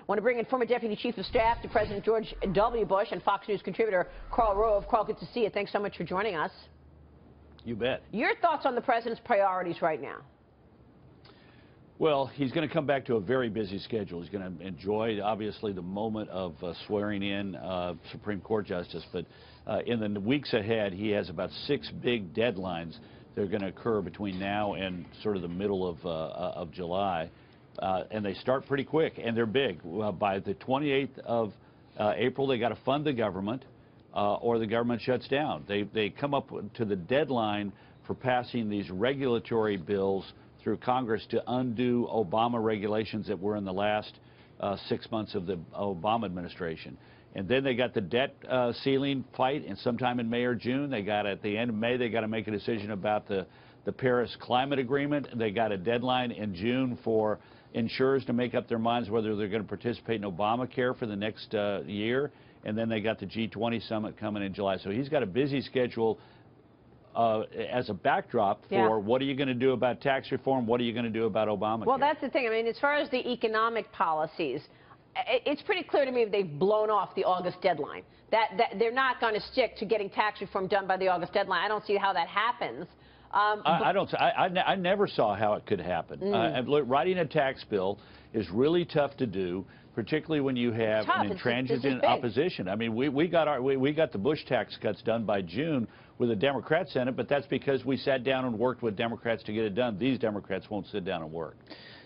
want to bring in former Deputy Chief of Staff to President George W. Bush and Fox News contributor Karl Rove. Karl, good to see you. Thanks so much for joining us. You bet. Your thoughts on the president's priorities right now? Well, he's going to come back to a very busy schedule. He's going to enjoy, obviously, the moment of swearing in Supreme Court Justice. But in the weeks ahead, he has about 6 big deadlines that are going to occur between now and sort of the middle of July. And they start pretty quick, and they're big. By the 28th of April, they got to fund the government, or the government shuts down. They come up to the deadline for passing these regulatory bills through Congress to undo Obama regulations that were in the last 6 months of the Obama administration. And then they got the debt ceiling fight, and sometime in May or June, they got at the end of May, they got to make a decision about the Paris Climate Agreement. They got a deadline in June for insurers to make up their minds whether they're going to participate in Obamacare for the next year. And then they got the G20 summit coming in July. So he's got a busy schedule as a backdrop for what are you going to do about tax reform? What are you going to do about Obamacare? Well, that's the thing. I mean, as far as the economic policies, it's pretty clear to me they've blown off the August deadline. That they're not going to stick to getting tax reform done by the August deadline. I don't see how that happens. I never saw how it could happen. Writing a tax bill is really tough to do, particularly when you have an intransigent opposition. I mean, we got the Bush tax cuts done by June with a Democrat Senate, but that's because we sat down and worked with Democrats to get it done. These Democrats won't sit down and work.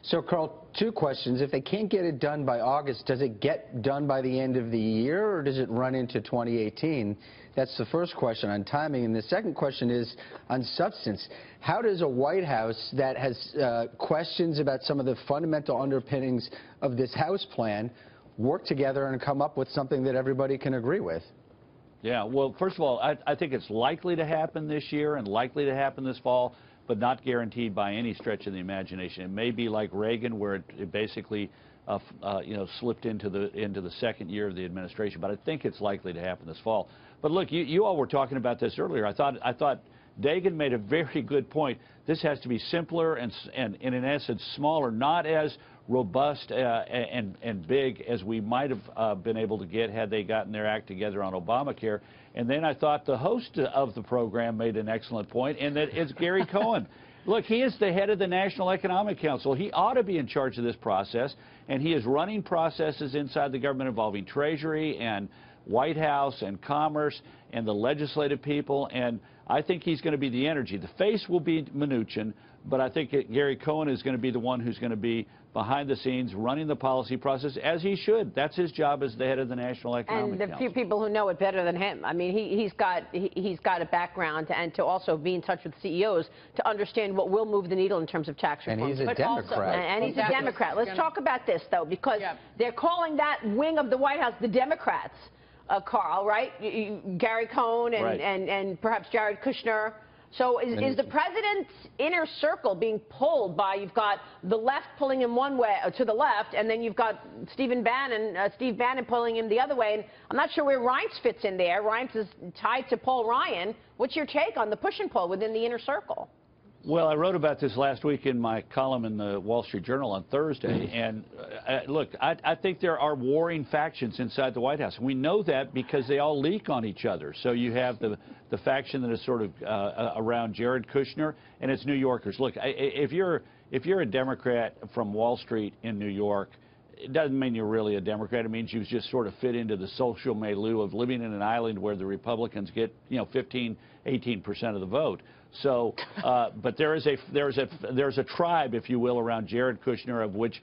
So, Karl, 2 questions. If they can't get it done by August, does it get done by the end of the year, or does it run into 2018? That's the first question on timing. And the second question is on substance. How does a White House that has questions about some of the fundamental underpinnings of this House plan work together and come up with something that everybody can agree with? Yeah, well, first of all, I think it's likely to happen this year and likely to happen this fall, but not guaranteed by any stretch of the imagination. It may be like Reagan, where it basically slipped into the second year of the administration, but I think it's likely to happen this fall. But look, you all were talking about this earlier. I thought Dagan made a very good point. This has to be simpler and in essence smaller, not as robust and big as we might have been able to get had they gotten their act together on Obamacare. And then I thought the host of the program made an excellent point, and that it's Gary Cohn. Look, he is the head of the National Economic Council. He ought to be in charge of this process, and he is running processes inside the government involving Treasury and White House and Commerce and the legislative people, and I think he's going to be the energy. The face will be Mnuchin, but I think Gary Cohn is going to be the one who's going to be behind the scenes running the policy process, as he should. That's his job as the head of the National Economic Council. And the few people who know it better than him. I mean, he's got a background and to also be in touch with CEOs to understand what will move the needle in terms of tax reform. And he's a Democrat. And he's a Democrat. Let's talk about this, though, because they're calling that wing of the White House the Democrats, Karl, right? Gary Cohn and perhaps Jared Kushner. So is the president's inner circle being pulled by, you've got the left pulling him one way to the left, and then you've got Steve Bannon pulling him the other way, and I'm not sure where Reince fits in there. Reince is tied to Paul Ryan. What's your take on the push and pull within the inner circle? Well, I wrote about this last week in my column in the Wall Street Journal on Thursday, and look, I think there are warring factions inside the White House. We know that because they all leak on each other. So you have the faction that is sort of around Jared Kushner, and it's New Yorkers. Look, if you're a Democrat from Wall Street in New York, it doesn't mean you're really a Democrat. It means you just sort of fit into the social milieu of living in an island where the Republicans get 15, 18% of the vote. So, but there's a tribe, if you will, around Jared Kushner, of which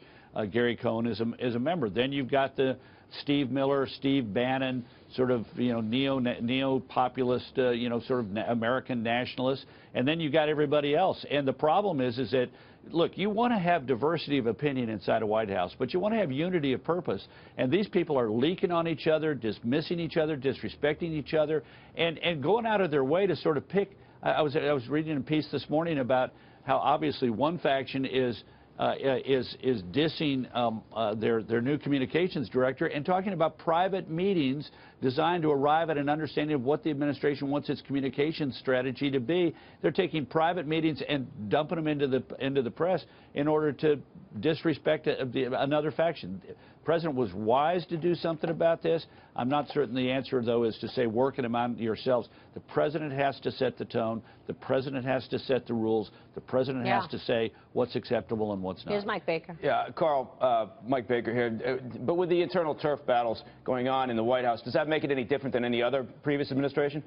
Gary Cohn is a member. Then you've got the Steve Miller, Steve Bannon, sort of neo-populist, sort of American nationalists, and then you got everybody else. And the problem is that, look, you want to have diversity of opinion inside a White House, but you want to have unity of purpose. And these people are leaking on each other, dismissing each other, disrespecting each other, and going out of their way to sort of pick. I was reading a piece this morning about how obviously one faction is dissing their new communications director and talking about private meetings designed to arrive at an understanding of what the administration wants its communications strategy to be. They're taking private meetings and dumping them into the press in order to disrespect another faction. The president was wise to do something about this. I'm not certain the answer, though, is to say work it among yourselves. The president has to set the tone. The president has to set the rules. The president has to say what's acceptable and what's not. Here's Mike Baker. Yeah, Carl, Mike Baker here. But with the internal turf battles going on in the White House, does that make it any different than any other previous administration?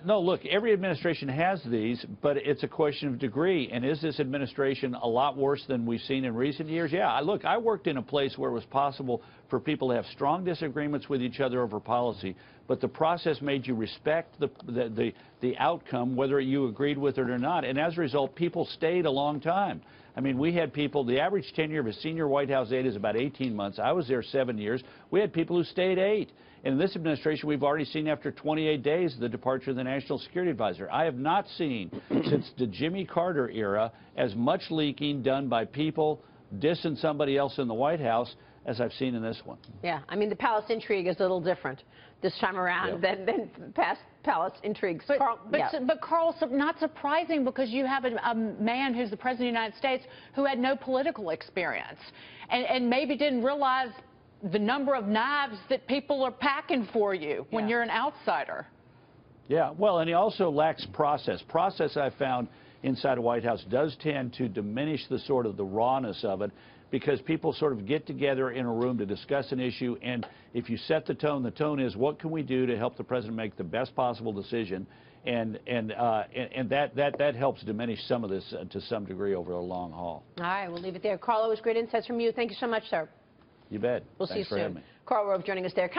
No, look, every administration has these, but it's a question of degree. And is this administration a lot worse than we've seen in recent years? Yeah, look, I worked in a place where it was possible for people to have strong disagreements with each other over policy, but the process made you respect the outcome, whether you agreed with it or not. And as a result, people stayed a long time. I mean, we had people, the average tenure of a senior White House aide is about 18 months. I was there 7 years. We had people who stayed 8. And in this administration, we've already seen after 28 days the departure of the National Security Advisor. I have not seen, since the Jimmy Carter era, as much leaking done by people dissing somebody else in the White House as I've seen in this one. Yeah, I mean, the palace intrigue is a little different this time around than past palace intrigues. But Carl, not surprising, because you have a man who's the President of the United States who had no political experience and maybe didn't realize the number of knives that people are packing for you when you're an outsider. Yeah, well, and he also lacks process. Process, I found, inside the White House does tend to diminish the sort of the rawness of it, because people sort of get together in a room to discuss an issue, and if you set the tone is what can we do to help the president make the best possible decision, and that helps diminish some of this to some degree over a long haul. All right, we'll leave it there. Carl, it was great insights from you. Thank you so much, sir. You bet. We'll see you soon. Having me. Karl Rove joining us there.